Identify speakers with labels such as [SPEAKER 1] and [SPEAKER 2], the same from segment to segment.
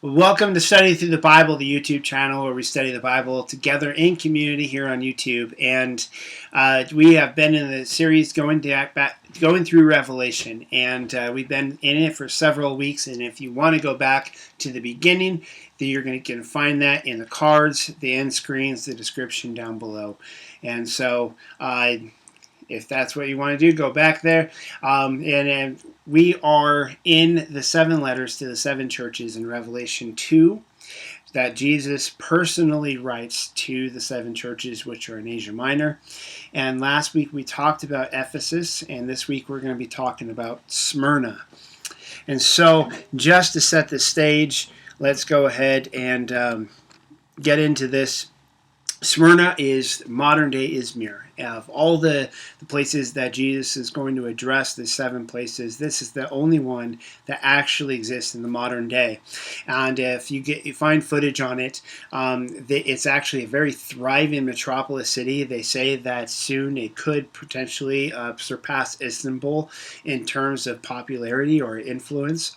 [SPEAKER 1] Welcome to Study Through the Bible, the YouTube channel where we study the Bible together in community here on YouTube. And we have been in the series going through Revelation, and we've been in it for several weeks. And if you want to go back to the beginning, then you're going to find that in the cards, the end screens, the description down below. And so if that's what you want to do, go back there. And we are in the 7 letters to the 7 churches in Revelation 2 that Jesus personally writes to the 7 churches which are in Asia Minor. And last week we talked about Ephesus, and this week we're going to be talking about Smyrna. And so just to set the stage, let's go ahead and get into this. Smyrna is modern-day Izmir. Of all the places that Jesus is going to address, the 7 places, this is the only one that actually exists in the modern day. And if you find footage on it, it's actually a very thriving metropolis city. They say that soon it could potentially surpass Istanbul in terms of popularity or influence.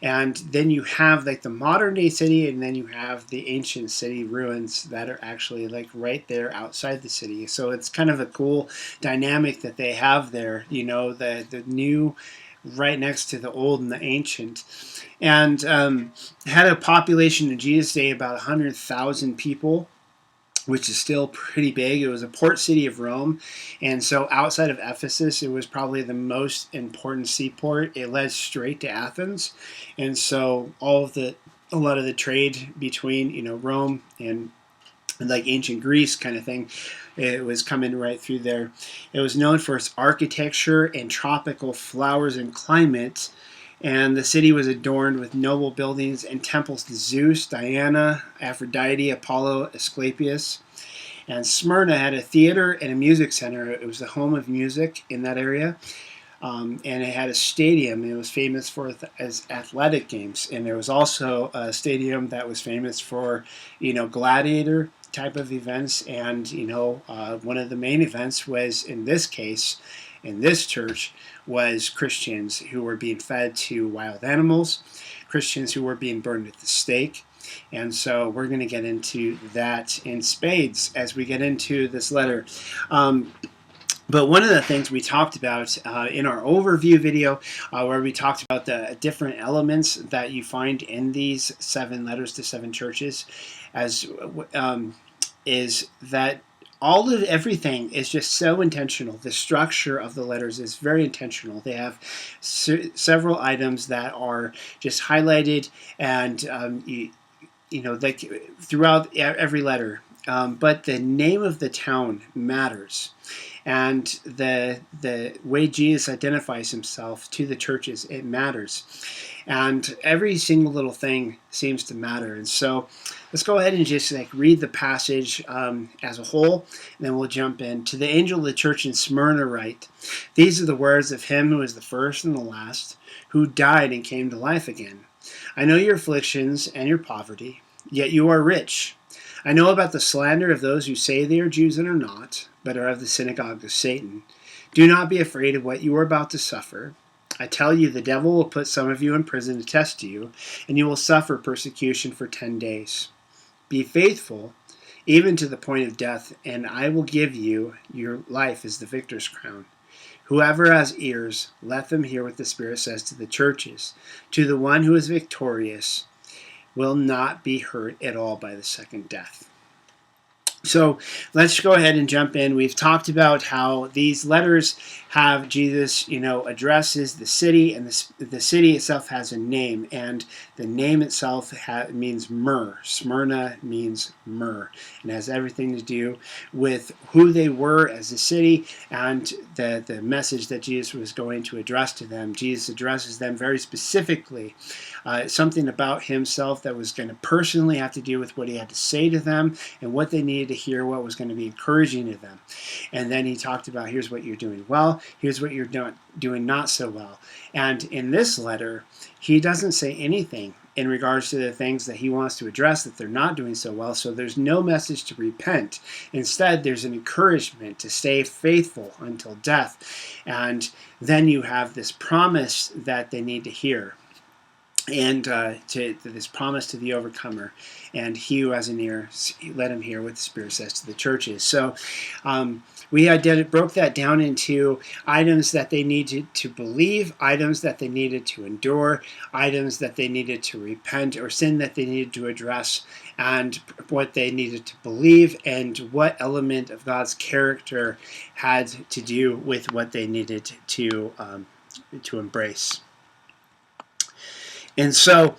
[SPEAKER 1] And then you have like the modern day city, and then you have the ancient city ruins that are actually like right there outside the city. So it's kind of a cool dynamic that they have there, you know, the new right next to the old and the ancient. And had a population in Jesus' day about 100,000 people, which is still pretty big. It was a port city of Rome, and so outside of Ephesus, it was probably the most important seaport. It led straight to Athens, and so a lot of the trade between, you know, Rome and like ancient Greece kind of thing, it was coming right through there. It was known for its architecture and tropical flowers and climate. And the city was adorned with noble buildings and temples to Zeus, Diana, Aphrodite, Apollo, Asclepius. And Smyrna had a theater and a music center. It was the home of music in that area. And it had a stadium. It was famous for as athletic games. And there was also a stadium that was famous for, you know, gladiator type of events. And, you know, one of the main events was, in this case, in this church, was Christians who were being fed to wild animals, Christians who were being burned at the stake. And so we're going to get into that in spades as we get into this letter. But one of the things we talked about in our overview video, where we talked about the different elements that you find in these 7 letters to 7 churches, is that everything is just so intentional. The structure of the letters is very intentional. They have several items that are just highlighted, and you know, like throughout every letter. But the name of the town matters, and the way Jesus identifies himself to the churches, it matters, and every single little thing seems to matter. And so let's go ahead and just like read the passage as a whole, and then we'll jump in. To the angel of the church in Smyrna write, these are the words of him who is the first and the last, who died and came to life again. I know your afflictions and your poverty, yet you are rich. I know about the slander of those who say they are Jews and are not, but are of the synagogue of Satan. Do not be afraid of what you are about to suffer. I tell you, the devil will put some of you in prison to test you, and you will suffer persecution for 10 days. Be faithful, even to the point of death, and I will give you your life as the victor's crown. Whoever has ears, let them hear what the Spirit says to the churches. To the one who is victorious will not be hurt at all by the second death. So let's go ahead and jump in. We've talked about how these letters have Jesus, you know, addresses the city, and the city itself has a name, and the name itself means myrrh. Smyrna means myrrh, and has everything to do with who they were as a city and the message that Jesus was going to address to them. Jesus addresses them very specifically. Something about himself that was going to personally have to do with what he had to say to them and what they needed to hear, what was going to be encouraging to them. And then he talked about, here's what you're doing well, here's what you're doing not so well. And in this letter, he doesn't say anything in regards to the things that he wants to address that they're not doing so well. So there's no message to repent. Instead, there's an encouragement to stay faithful until death. And then you have this promise that they need to hear. and to this promise to the overcomer. And he who has an ear, let him hear what the Spirit says to the churches. So we broke that down into items that they needed to believe, items that they needed to endure, items that they needed to repent, or sin that they needed to address, and what they needed to believe, and what element of God's character had to do with what they needed to embrace. And so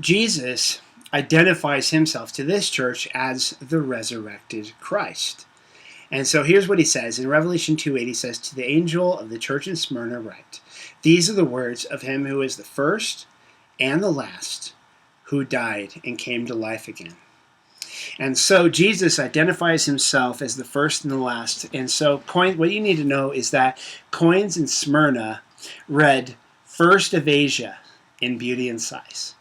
[SPEAKER 1] Jesus identifies himself to this church as the resurrected Christ. And so here's what he says. In Revelation 2:8, he says, "To the angel of the church in Smyrna write, these are the words of him who is the first and the last, who died and came to life again." And so Jesus identifies himself as the first and the last. And so what you need to know is that coins in Smyrna read "first of Asia" in beauty and size.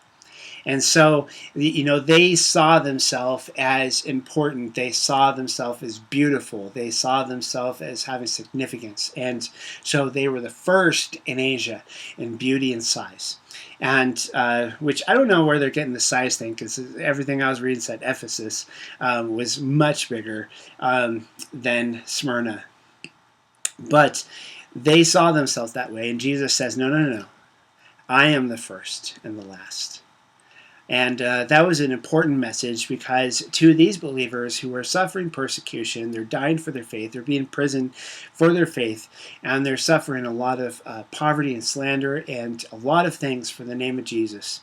[SPEAKER 1] And so, they saw themselves as important. They saw themselves as beautiful. They saw themselves as having significance. And so they were the first in Asia in beauty and size. And which I don't know where they're getting the size thing, because everything I was reading said Ephesus was much bigger than Smyrna. But they saw themselves that way. And Jesus says, no. I am the first and the last. And that was an important message, because to these believers who are suffering persecution, they're dying for their faith, they're being imprisoned for their faith, and they're suffering a lot of poverty and slander and a lot of things for the name of Jesus.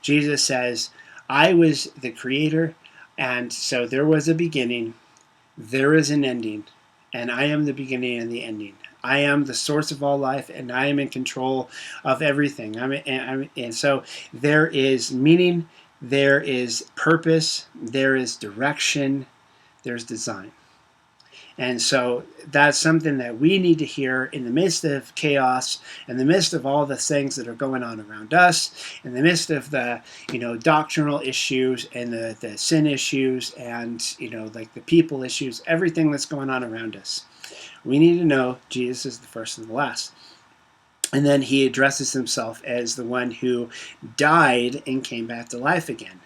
[SPEAKER 1] Jesus says, I was the creator, and so there was a beginning, there is an ending, and I am the beginning and the ending. I am the source of all life, and I am in control of everything. And so there is meaning, there is purpose, there is direction, there's design. And so that's something that we need to hear in the midst of chaos, in the midst of all the things that are going on around us, in the midst of the doctrinal issues and the sin issues and like the people issues, everything that's going on around us. We need to know Jesus is the first and the last. And then he addresses himself as the one who died and came back to life again.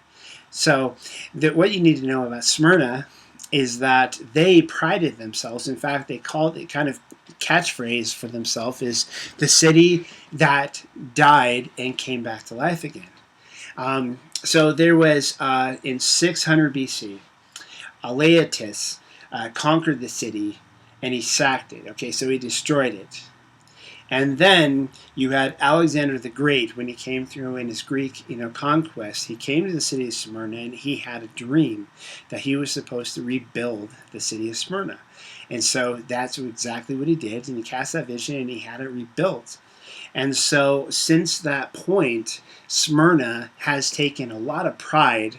[SPEAKER 1] So what you need to know about Smyrna is that they prided themselves. In fact, they called it kind of catchphrase for themselves is the city that died and came back to life again. So there was in 600 BC, Aleatus conquered the city, and he sacked it. Okay, so he destroyed it. And then you had Alexander the Great, when he came through in his Greek, conquest. He came to the city of Smyrna, and he had a dream that he was supposed to rebuild the city of Smyrna. And so that's exactly what he did. And he cast that vision, and he had it rebuilt. And so since that point, Smyrna has taken a lot of pride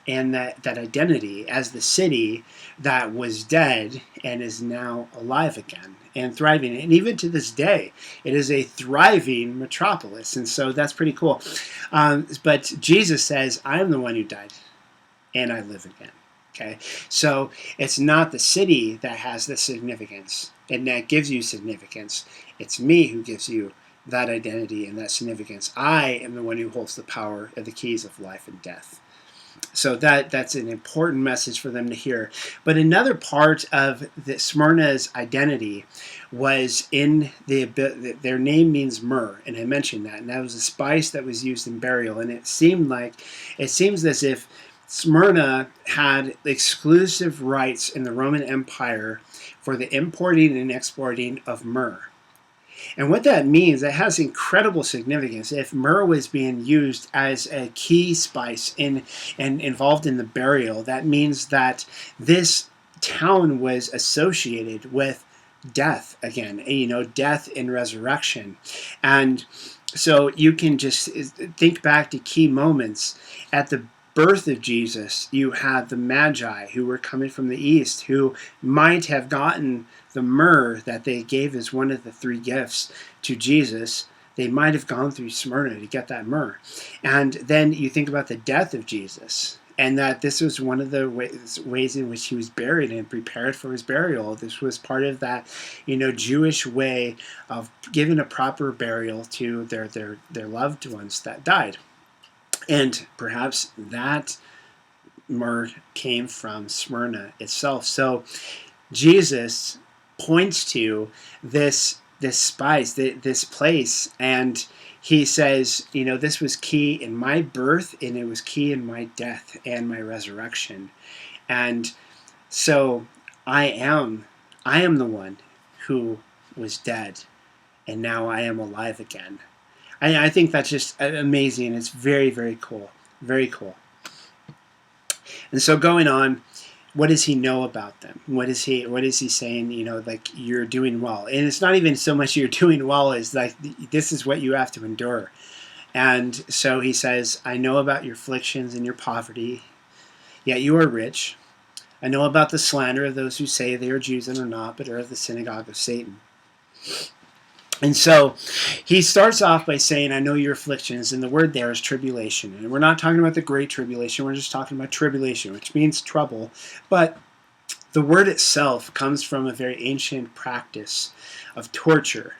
[SPEAKER 1] in that identity as the city that was dead and is now alive again and thriving. And even to this day, it is a thriving metropolis. And so that's pretty cool. But Jesus says, I am the one who died and I live again. Okay, so it's not the city that has the significance and that gives you significance. It's me who gives you that identity and that significance. I am the one who holds the power of the keys of life and death. So that's an important message for them to hear. But another part of the Smyrna's identity was in their name means myrrh, and I mentioned that, and that was a spice that was used in burial. And it seems as if Smyrna had exclusive rights in the Roman Empire for the importing and exporting of myrrh. And what that means, it has incredible significance. If myrrh was being used as a key spice and involved in the burial, that means that this town was associated with death again, death and resurrection. And so you can just think back to key moments. At the birth of Jesus, you had the Magi who were coming from the east, who might have gotten the myrrh that they gave as one of the three gifts to Jesus. They might have gone through Smyrna to get that myrrh. And then you think about the death of Jesus, and that this was one of the ways in which he was buried and prepared for his burial. This was part of that, Jewish way of giving a proper burial to their loved ones that died. And perhaps that myrrh came from Smyrna itself. So Jesus points to this spice, this place, and he says, this was key in my birth, and it was key in my death and my resurrection. And so I am the one who was dead, and now I am alive again. I think that's just amazing. It's very, very cool. Very cool. And so going on, what does he know about them? What is he saying? Like, you're doing well. And it's not even so much you're doing well as like, this is what you have to endure. And so he says, I know about your afflictions and your poverty, yet you are rich. I know about the slander of those who say they are Jews and are not, but are of the synagogue of Satan. And so he starts off by saying, I know your afflictions, and the word there is tribulation. And we're not talking about the great tribulation, we're just talking about tribulation, which means trouble. But the word itself comes from a very ancient practice of torture,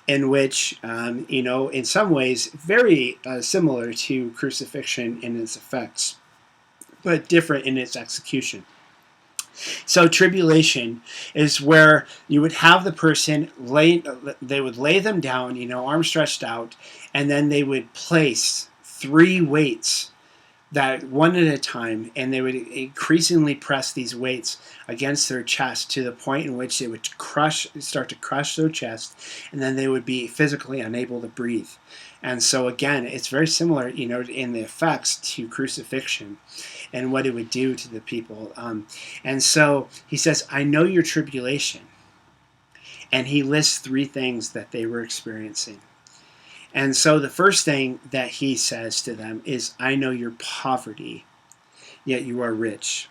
[SPEAKER 1] in which, in some ways, very similar to crucifixion in its effects, but different in its execution. So tribulation is where you would have the person they would lay them down, arms stretched out, and then they would place 3 weights, that one at a time, and they would increasingly press these weights against their chest to the point in which they would start to crush their chest, and then they would be physically unable to breathe. And so again, it's very similar, in the effects to crucifixion and what it would do to the people. And so he says, I know your tribulation. And he lists 3 things that they were experiencing. And so the first thing that he says to them is, I know your poverty, yet you are rich.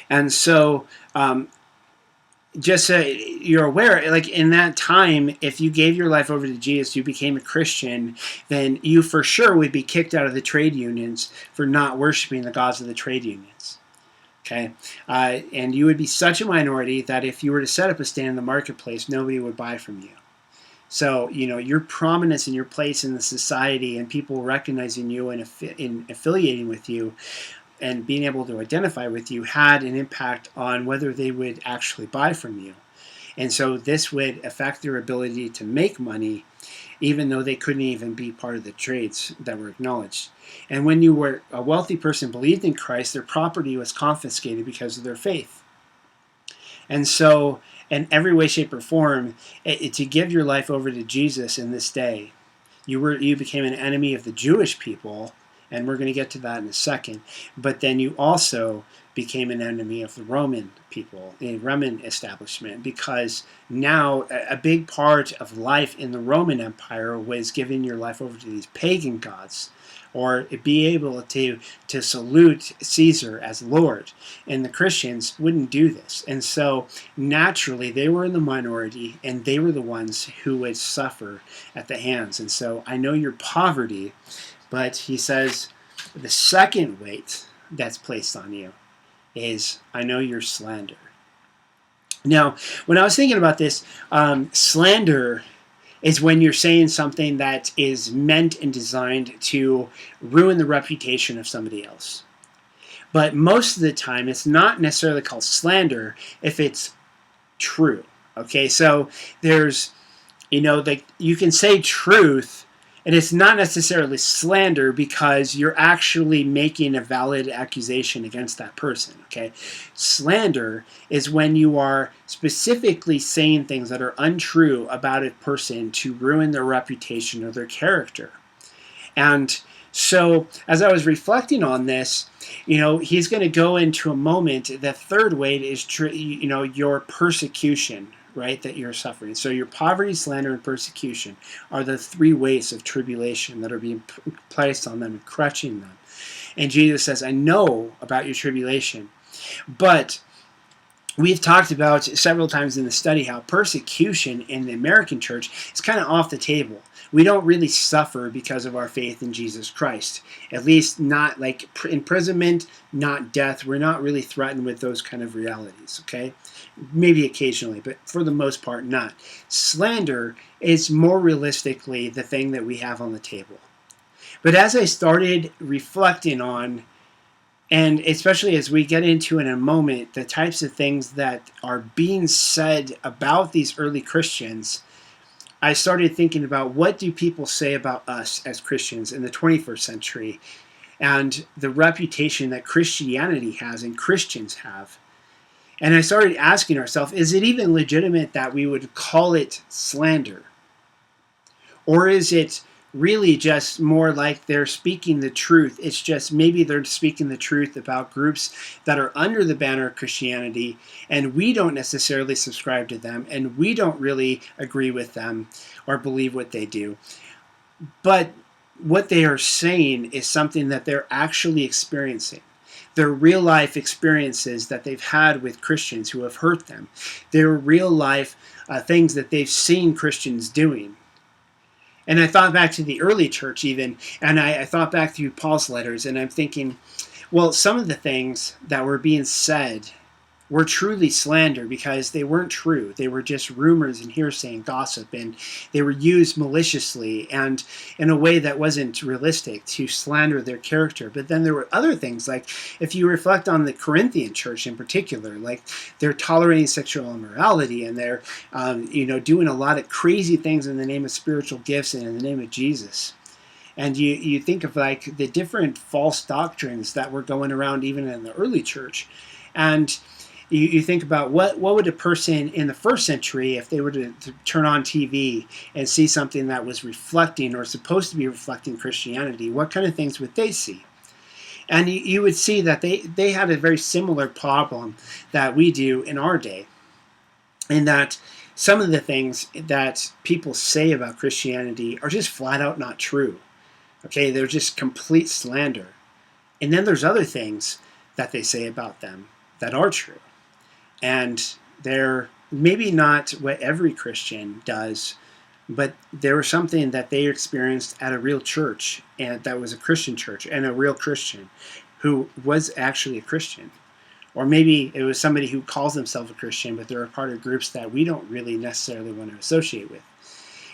[SPEAKER 1] And so just so you're aware, like in that time, if you gave your life over to Jesus, you became a Christian, then you for sure would be kicked out of the trade unions for not worshiping the gods of the trade unions. Okay? And you would be such a minority that if you were to set up a stand in the marketplace, nobody would buy from you. So, your prominence and your place in the society and people recognizing you and affiliating with you and being able to identify with you had an impact on whether they would actually buy from you. And so this would affect their ability to make money, even though they couldn't even be part of the trades that were acknowledged. And when you were a wealthy person, believed in Christ, their property was confiscated because of their faith. And so, in every way, shape, or form, to give your life over to Jesus in this day, you became an enemy of the Jewish people, and we're going to get to that in a second. But then you also became an enemy of the Roman people, the Roman establishment, because now a big part of life in the Roman Empire was giving your life over to these pagan gods, or be able to salute Caesar as Lord. And the Christians wouldn't do this. And so naturally they were in the minority, and they were the ones who would suffer at the hands. And so I know your poverty, but he says the second weight that's placed on you is, I know your slander. Now, when I was thinking about this, slander is when you're saying something that is meant and designed to ruin the reputation of somebody else. But most of the time, it's not necessarily called slander if it's true. Okay, so there's, like you can say truth, and it's not necessarily slander because you're actually making a valid accusation against that person, okay? Slander is when you are specifically saying things that are untrue about a person to ruin their reputation or their character. And so as I was reflecting on this, he's going to go into a moment. The third weight is, your persecution, right, that you're suffering. So your poverty, slander, and persecution are the 3 weights of tribulation that are being placed on them and crushing them. And Jesus says, I know about your tribulation. But we've talked about several times in the study how persecution in the American church is kind of off the table. We don't really suffer because of our faith in Jesus Christ. At least not like imprisonment, not death. We're not really threatened with those kind of realities, okay? Maybe occasionally, but for the most part, not. Slander is more realistically the thing that we have on the table. But as I started reflecting on, and especially as we get into in a moment, the types of things that are being said about these early Christians, I started thinking about what do people say about us as Christians in the 21st century and the reputation that Christianity has and Christians have. And I started asking ourselves, is it even legitimate that we would call it slander? Or is it really just more like they're speaking the truth? It's just maybe they're speaking the truth about groups that are under the banner of Christianity, and we don't necessarily subscribe to them, and we don't really agree with them or believe what they do. But what they are saying is something that they're actually experiencing. Their real life experiences that they've had with Christians who have hurt them. Their real life things that they've seen Christians doing. And I thought back to the early church even, and I thought back through Paul's letters, and I'm thinking, well, some of the things that were being said were truly slander because they weren't true. They were just rumors and hearsay and gossip, and they were used maliciously and in a way that wasn't realistic to slander their character. But then there were other things, like if you reflect on the Corinthian church in particular, like they're tolerating sexual immorality, and they're doing a lot of crazy things in the name of spiritual gifts and in the name of Jesus. And you think of like the different false doctrines that were going around even in the early church. And you think about what would a person in the first century, if they were to turn on TV and see something that was reflecting or supposed to be reflecting Christianity, what kind of things would they see? And you would see that they had a very similar problem that we do in our day, in that some of the things that people say about Christianity are just flat out not true. Okay, they're just complete slander. And then there's other things that they say about them that are true. And they're maybe not what every Christian does, but there was something that they experienced at a real church, and that was a Christian church, and a real Christian who was actually a Christian. Or maybe it was somebody who calls themselves a Christian, but they're a part of groups that we don't really necessarily want to associate with.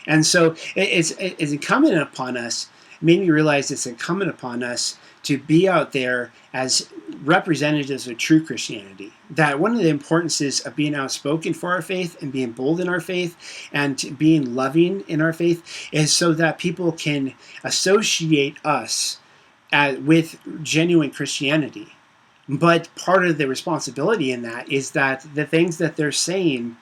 [SPEAKER 1] And so it's incumbent upon us, made me realize it's incumbent upon us to be out there as representatives of true Christianity. That one of the importances of being outspoken for our faith and being bold in our faith and being loving in our faith is so that people can associate us with genuine Christianity. But part of the responsibility in that is that the things that they're saying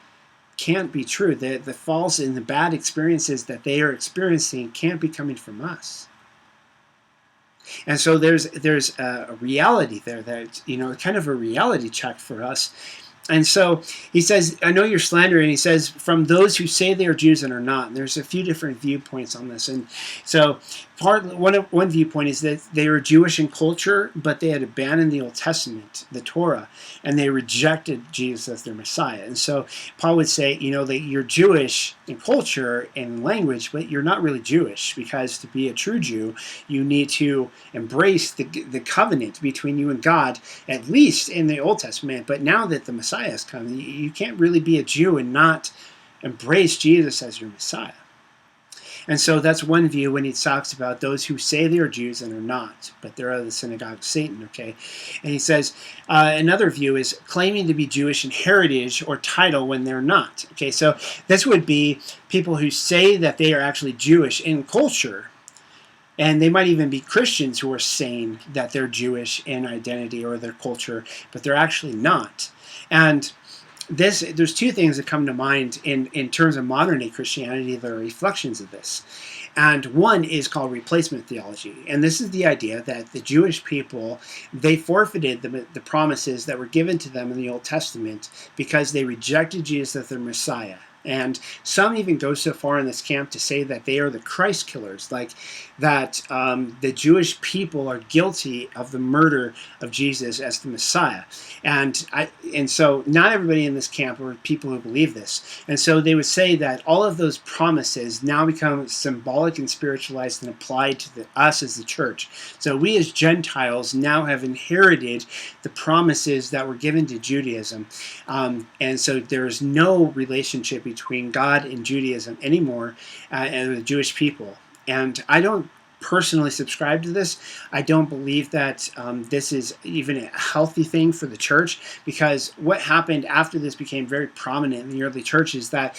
[SPEAKER 1] can't be true. The false and the bad experiences that they are experiencing can't be coming from us. And so there's a reality there that, kind of a reality check for us. And so he says, I know you're slandering. He says, from those who say they are Jews and are not. And there's a few different viewpoints on this. And so one viewpoint is that they were Jewish in culture, but they had abandoned the Old Testament, the Torah, and they rejected Jesus as their Messiah. And so Paul would say, that you're Jewish in culture and language, but you're not really Jewish, because to be a true Jew, you need to embrace the covenant between you and God, at least in the Old Testament. But now that the Messiah has come, you can't really be a Jew and not embrace Jesus as your Messiah. And so that's one view when he talks about those who say they are Jews and are not, but they're of the synagogue of Satan, okay? And he says another view is claiming to be Jewish in heritage or title when they're not, okay? So this would be people who say that they are actually Jewish in culture, and they might even be Christians who are saying that they're Jewish in identity or their culture, but they're actually not. And there's two things that come to mind in terms of modern-day Christianity that are reflections of this. And one is called replacement theology. And this is the idea that the Jewish people, they forfeited the promises that were given to them in the Old Testament because they rejected Jesus as their Messiah. And some even go so far in this camp to say that they are the Christ killers, like that the Jewish people are guilty of the murder of Jesus as the Messiah. And so not everybody in this camp are people who believe this. And so they would say that all of those promises now become symbolic and spiritualized and applied to us as the church. So we as Gentiles now have inherited the promises that were given to Judaism. And so there's no relationship between God and Judaism anymore, and the Jewish people. And I don't personally subscribe to this. I don't believe that this is even a healthy thing for the church, because what happened after this became very prominent in the early church is that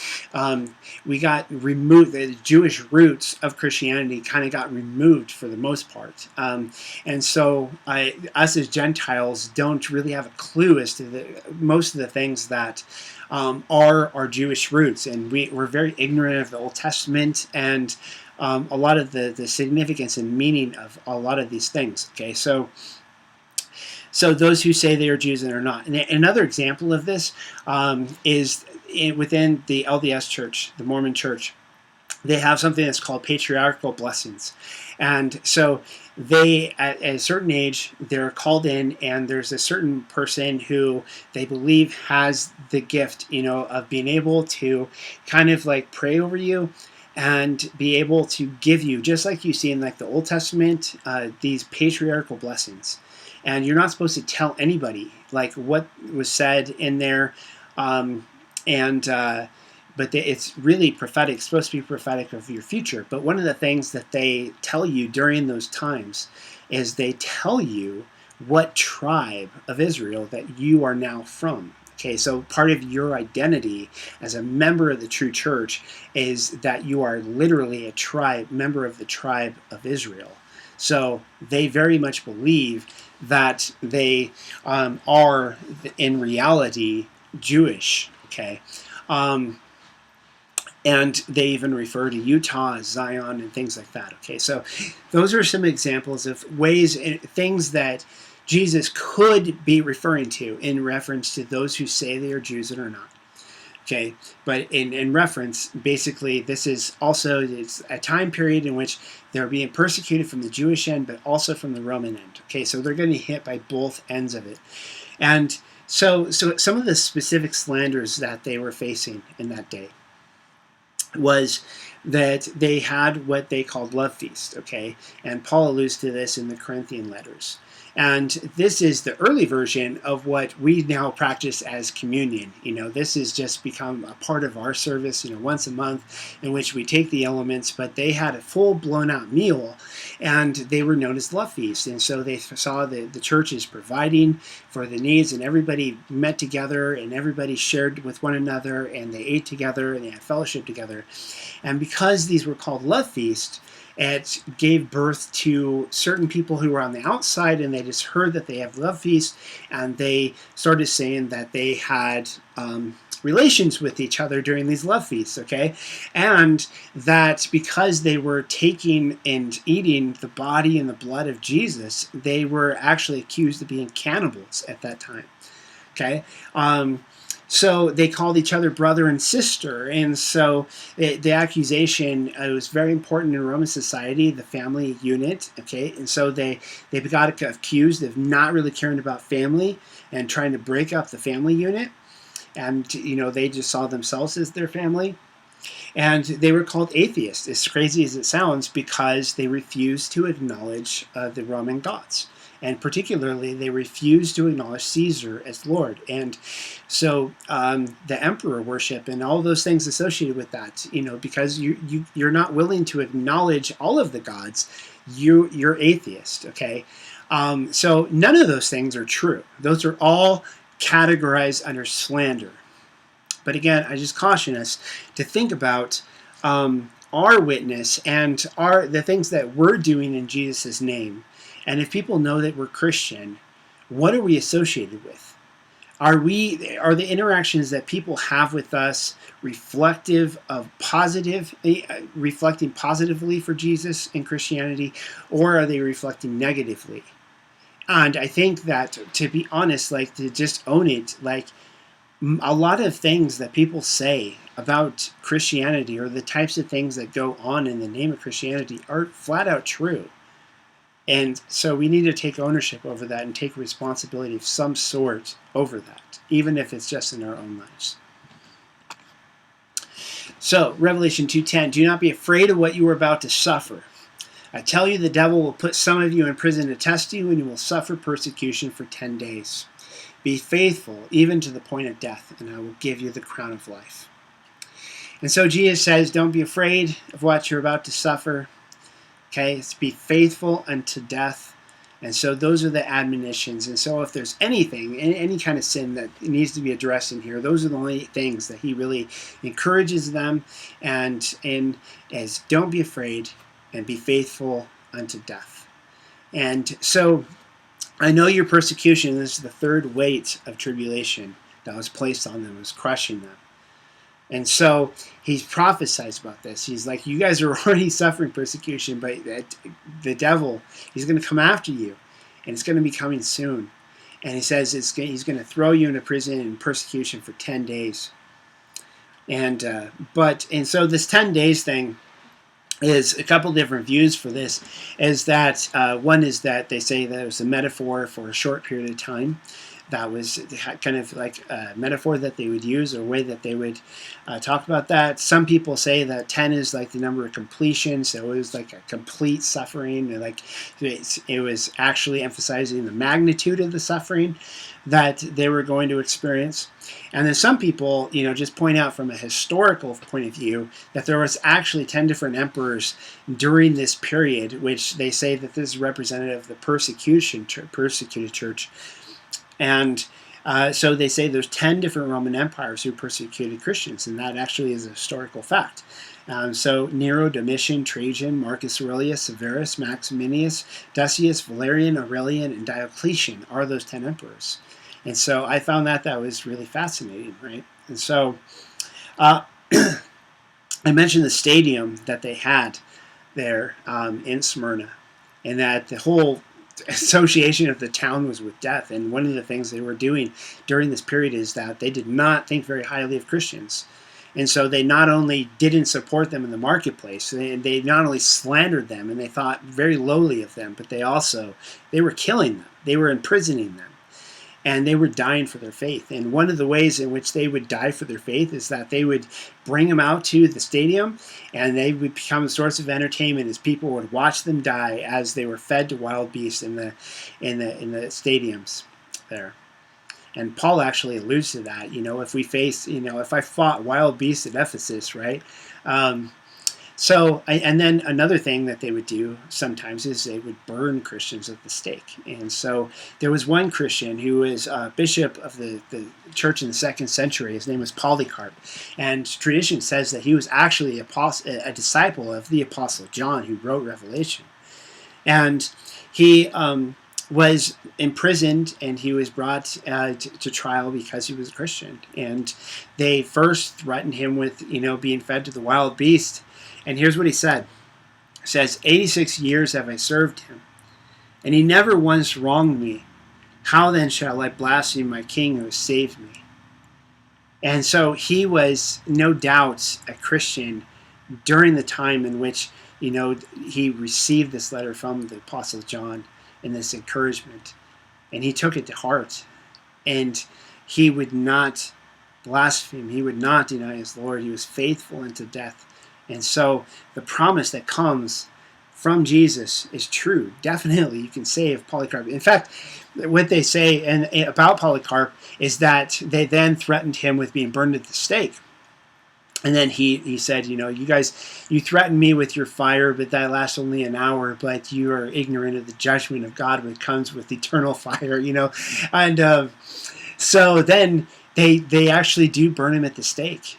[SPEAKER 1] we got removed. The Jewish roots of Christianity kind of got removed for the most part, and so us as Gentiles don't really have a clue as to most of the things that are our Jewish roots, and we're very ignorant of the Old Testament and a lot of the significance and meaning of a lot of these things. Okay, so those who say they are Jews and are not. And another example of this is within the LDS Church, the Mormon Church. They have something that's called patriarchal blessings, and so they, at a certain age, they're called in, and there's a certain person who they believe has the gift, of being able to kind of like pray over you and be able to give you, just like you see in like the Old Testament, these patriarchal blessings. And you're not supposed to tell anybody like what was said in there, but it's really prophetic. It's supposed to be prophetic of your future. But one of the things that they tell you during those times is they tell you what tribe of Israel that you are now from. Okay, so part of your identity as a member of the true church is that you are literally a member of the tribe of Israel. So they very much believe that they are in reality Jewish. Okay, and they even refer to Utah as Zion and things like that. Okay, so those are some examples of ways, things that Jesus could be referring to in reference to those who say they are Jews and are not. Okay, but in reference, basically, this is also it's a time period in which they're being persecuted from the Jewish end, but also from the Roman end. Okay, so they're going to be hit by both ends of it. And so some of the specific slanders that they were facing in that day was that they had what they called love feast. Okay, and Paul alludes to this in the Corinthian letters. And this is the early version of what we now practice as communion. This has just become a part of our service, once a month, in which we take the elements, but they had a full blown out meal, and they were known as love feasts. And so they saw the churches providing for the needs, and everybody met together, and everybody shared with one another, and they ate together, and they had fellowship together. And because these were called love feasts, it gave birth to certain people who were on the outside, and they just heard that they have love feasts, and they started saying that they had relations with each other during these love feasts, okay? And that because they were taking and eating the body and the blood of Jesus, they were actually accused of being cannibals at that time, okay? So they called each other brother and sister, and so the accusation was very important in Roman society, the family unit, okay? And so they got accused of not really caring about family and trying to break up the family unit, and they just saw themselves as their family. And they were called atheists, as crazy as it sounds, because they refused to acknowledge the Roman gods. And particularly, they refused to acknowledge Caesar as Lord. And so the emperor worship and all those things associated with that, because you're not willing to acknowledge all of the gods, you're atheist, okay? So none of those things are true. Those are all categorized under slander. But again, I just caution us to think about our witness and the things that we're doing in Jesus' name. And if people know that we're Christian, what are we associated with? Are the interactions that people have with us reflecting positively for Jesus and Christianity, or are they reflecting negatively? And I think that, to be honest, to just own it, a lot of things that people say about Christianity, or the types of things that go on in the name of Christianity, are flat out true. And so we need to take ownership over that and take responsibility of some sort over that, even if it's just in our own lives. So, Revelation 2:10, do not be afraid of what you are about to suffer. I tell you, the devil will put some of you in prison to test you, and you will suffer persecution for 10 days. Be faithful, even to the point of death, and I will give you the crown of life. And so Jesus says, don't be afraid of what you're about to suffer. Okay, it's be faithful unto death. And so those are the admonitions. And so if there's anything, any kind of sin that needs to be addressed in here, those are the only things that he really encourages them and as don't be afraid and be faithful unto death. And so I know your persecution, this is the third weight of tribulation that was placed on them, was crushing them. And so he prophesies about this. He's like, you guys are already suffering persecution, but the devil, he's going to come after you, and it's going to be coming soon. And he says he's going to throw you into prison and persecution for 10 days. And so this 10 days thing is a couple different views for this. Is that one is that they say that it was a metaphor for a short period of time. That was kind of like a metaphor that they would use, or a way that they would talk about that. Some people say that 10 is like the number of completion, so it was like a complete suffering. And like it was actually emphasizing the magnitude of the suffering that they were going to experience. And then some people, just point out from a historical point of view that there was actually 10 different emperors during this period, which they say that this is representative of the persecuted church. And so they say there's 10 different Roman empires who persecuted Christians, and that actually is a historical fact. So Nero, Domitian, Trajan, Marcus Aurelius, Severus, Maximianus, Decius, Valerian, Aurelian, and Diocletian are those 10 emperors. And so I found that was really fascinating, right? And so I mentioned the stadium that they had there in Smyrna, and that the whole association of the town was with death. And one of the things they were doing during this period is that they did not think very highly of Christians. And so they not only didn't support them in the marketplace, they not only slandered them and they thought very lowly of them, but they were killing them. They were imprisoning them. And they were dying for their faith. And one of the ways in which they would die for their faith is that they would bring them out to the stadium, and they would become a source of entertainment as people would watch them die as they were fed to wild beasts in the stadiums there. And Paul actually alludes to that. If I fought wild beasts at Ephesus, right? And then another thing that they would do sometimes is they would burn Christians at the stake. And so there was one Christian who was a bishop of the church in the 2nd century. His name was Polycarp. And tradition says that he was actually a disciple of the Apostle John, who wrote Revelation. And he was imprisoned, and he was brought to trial because he was a Christian. And they first threatened him with, being fed to the wild beast. And here's what he said. He says, 86 years have I served him, and he never once wronged me. How then shall I blaspheme my king who has saved me? And so he was no doubt a Christian during the time in which, he received this letter from the Apostle John and this encouragement. And he took it to heart. And he would not blaspheme. He would not deny his Lord. He was faithful unto death. And so the promise that comes from Jesus is true. Definitely, you can save Polycarp. In fact, what they say about Polycarp is that they then threatened him with being burned at the stake. And then he said, you guys, you threaten me with your fire, but that lasts only an hour, but you are ignorant of the judgment of God which comes with eternal fire, And so then they actually do burn him at the stake.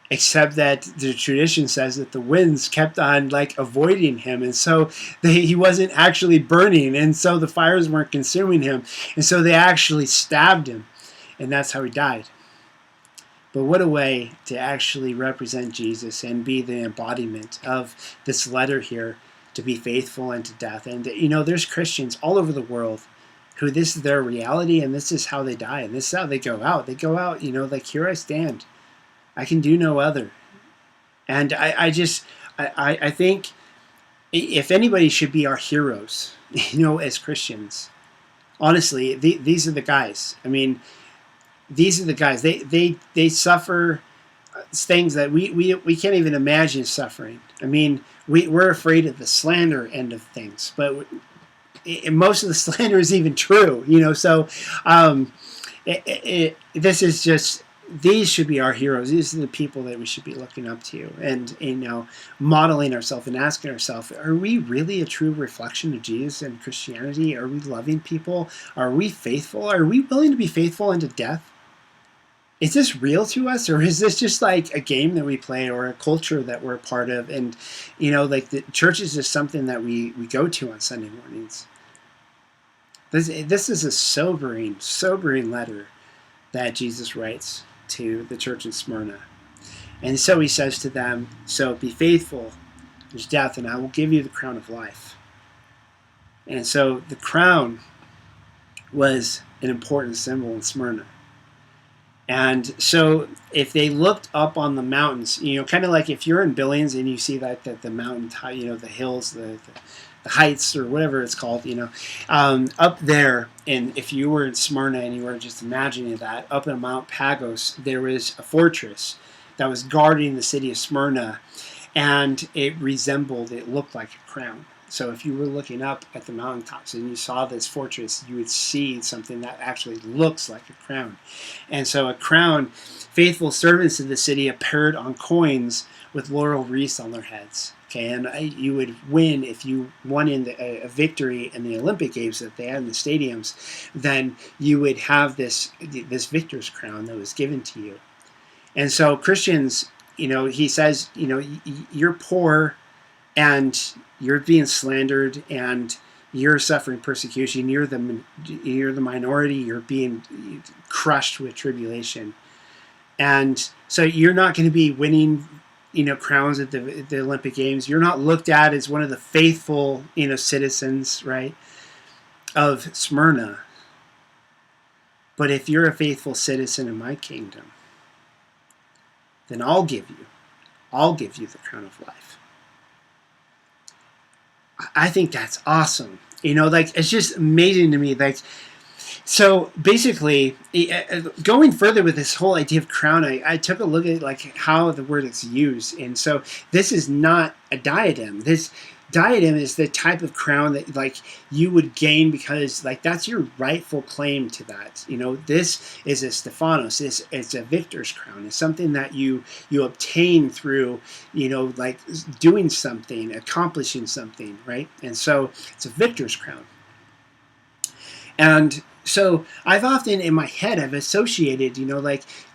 [SPEAKER 1] Except that the tradition says that the winds kept on avoiding him, and so he wasn't actually burning, and so the fires weren't consuming him, and so they actually stabbed him, and that's how he died. But what a way to actually represent Jesus and be the embodiment of this letter here, to be faithful unto death. And there's Christians all over the world who this is their reality, and this is how they die, and this is how they go out. They go out, here I stand. I can do no other. And I think if anybody should be our heroes, as Christians, honestly, these are the guys. I mean, these are the guys. They suffer things that we can't even imagine suffering. I mean, we're afraid of the slander end of things, but most of the slander is even true, So this is just these should be our heroes. These are the people that we should be looking up to, and modeling ourselves and asking ourselves, are we really a true reflection of Jesus and Christianity? Are we loving people? Are we faithful? Are we willing to be faithful unto death? Is this real to us, or is this just like a game that we play or a culture that we're a part of? And like the church is just something that we go to on Sunday mornings. This is a sobering letter that Jesus writes to the church in Smyrna. And so he says to them, so be faithful unto death, and I will give you the crown of life. And so the crown was an important symbol in Smyrna. And so if they looked up on the mountains, kind of like if you're in Billings and you see that the mountain, the hills, the heights, or whatever it's called, up there, and if you were in Smyrna and you were just imagining that, up in Mount Pagos, there was a fortress that was guarding the city of Smyrna, and it looked like a crown. So if you were looking up at the mountaintops and you saw this fortress, you would see something that actually looks like a crown. And so a crown, faithful servants of the city appeared on coins with laurel wreaths on their heads. Okay, and you would win if you won in a victory in the Olympic Games that they had in the stadiums. Then you would have this victor's crown that was given to you. And so Christians, he says, you're poor and you're being slandered and you're suffering persecution. You're the minority. You're being crushed with tribulation, and so you're not going to be winning, crowns at the Olympic Games. You're not looked at as one of the faithful, citizens, right, of Smyrna. But if you're a faithful citizen in my kingdom, then I'll give you the crown of life. I think that's awesome. It's just amazing to me. So basically, going further with this whole idea of crown, I took a look at how the word is used. And so this is not a diadem. This diadem is the type of crown that you would gain because that's your rightful claim to that. This is a Stephanos. It's a victor's crown. It's something that you obtain through doing something, accomplishing something, right? And so it's a victor's crown. And so I've often in my head I've associated,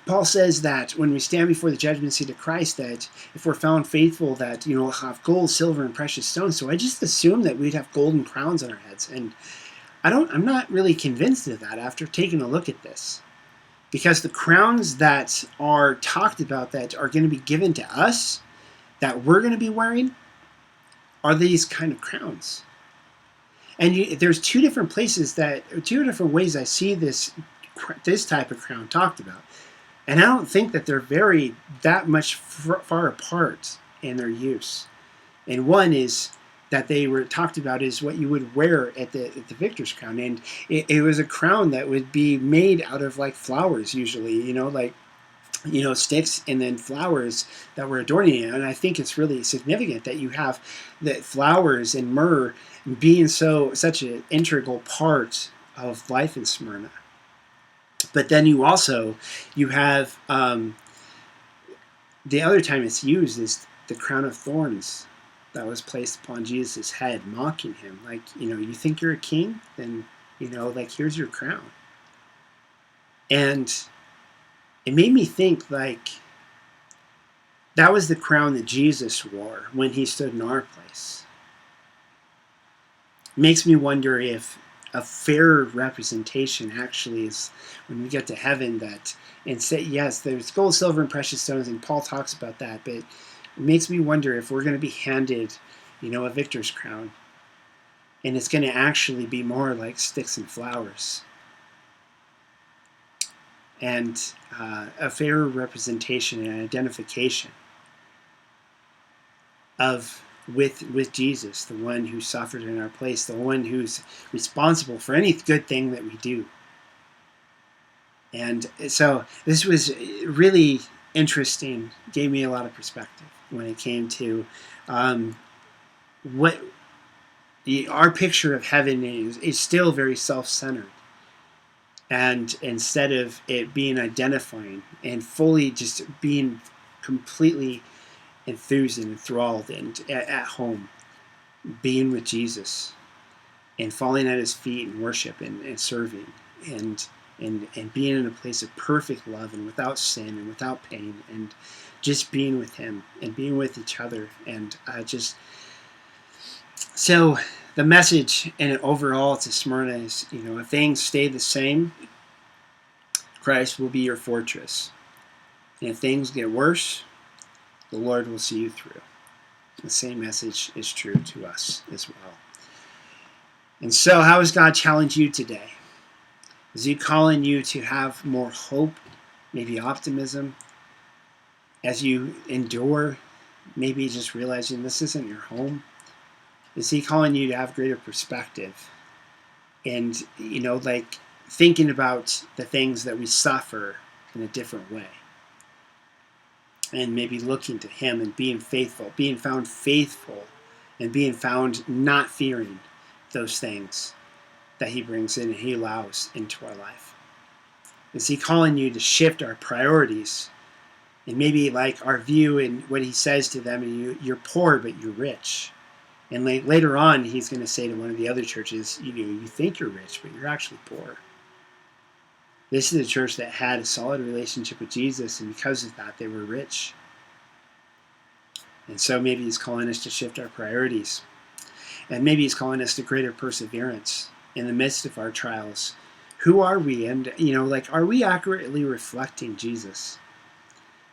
[SPEAKER 1] Paul says that when we stand before the judgment seat of Christ, that if we're found faithful, that we'll have gold, silver, and precious stones. So I just assume that we'd have golden crowns on our heads, and I'm not really convinced of that after taking a look at this, because the crowns that are talked about that are going to be given to us, that we're going to be wearing, are these kind of crowns. And there's two different ways I see this type of crown talked about. And I don't think that they're that much far apart in their use. And one is that they were talked about is what you would wear at the victor's crown. And it was a crown that would be made out of flowers usually, sticks and then flowers that were adorning it. And I think it's really significant that you have the flowers and myrrh being such an integral part of life in Smyrna. But then you have the other time it's used is the crown of thorns that was placed upon Jesus' head, mocking him. You think you're a king? Then, here's your crown. And it made me think that was the crown that Jesus wore when he stood in our place. It makes me wonder if a fair representation actually is when we get to heaven and say, yes, there's gold, silver, and precious stones, and Paul talks about that, but it makes me wonder if we're going to be handed, a victor's crown, and it's going to actually be more like sticks and flowers. And a fair representation and identification with Jesus, the one who suffered in our place, the one who's responsible for any good thing that we do. And so this was really interesting, gave me a lot of perspective when it came to what our picture of heaven is still very self-centered. And instead of it being identifying and fully just being completely enthused and enthralled and at home, being with Jesus and falling at his feet in worship and serving and being in a place of perfect love and without sin and without pain and just being with him and being with each other. And so the message and overall to Smyrna is, if things stay the same, Christ will be your fortress. And if things get worse, the Lord will see you through. The same message is true to us as well. And so how has God challenged you today? Is he calling you to have more hope, maybe optimism, as you endure, maybe just realizing this isn't your home? Is he calling you to have greater perspective and, thinking about the things that we suffer in a different way? And maybe looking to him and being faithful, being found faithful, and being found not fearing those things that he brings in and he allows into our life. Is he calling you to shift our priorities and maybe like our view and what he says to them, and you're poor but you're rich. And later on he's going to say to one of the other churches, you think you're rich but you're actually poor. This is a church that had a solid relationship with Jesus, and because of that they were rich. And so maybe he's calling us to shift our priorities. And maybe he's calling us to greater perseverance in the midst of our trials. Who are we? And, are we accurately reflecting Jesus?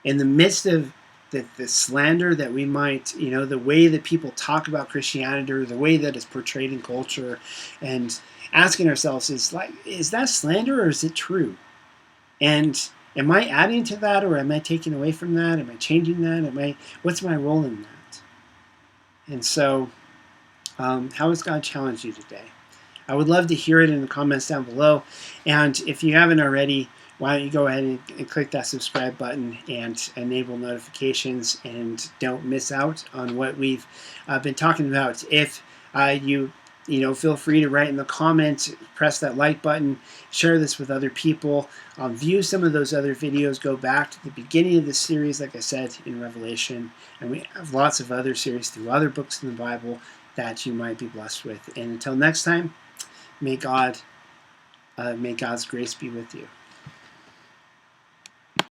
[SPEAKER 1] In the midst of the slander that we might, the way that people talk about Christianity, or the way that it's portrayed in culture, and asking ourselves, is that slander or is it true? And am I adding to that, or am I taking away from that? Am I changing that? What's my role in that? And so, how has God challenged you today? I would love to hear it in the comments down below. And if you haven't already, why don't you go ahead and click that subscribe button and enable notifications, and don't miss out on what we've been talking about. If you feel free to write in the comments, press that like button, share this with other people, view some of those other videos, go back to the beginning of this series, like I said, in Revelation, and we have lots of other series through other books in the Bible that you might be blessed with. And until next time, may God's grace be with you.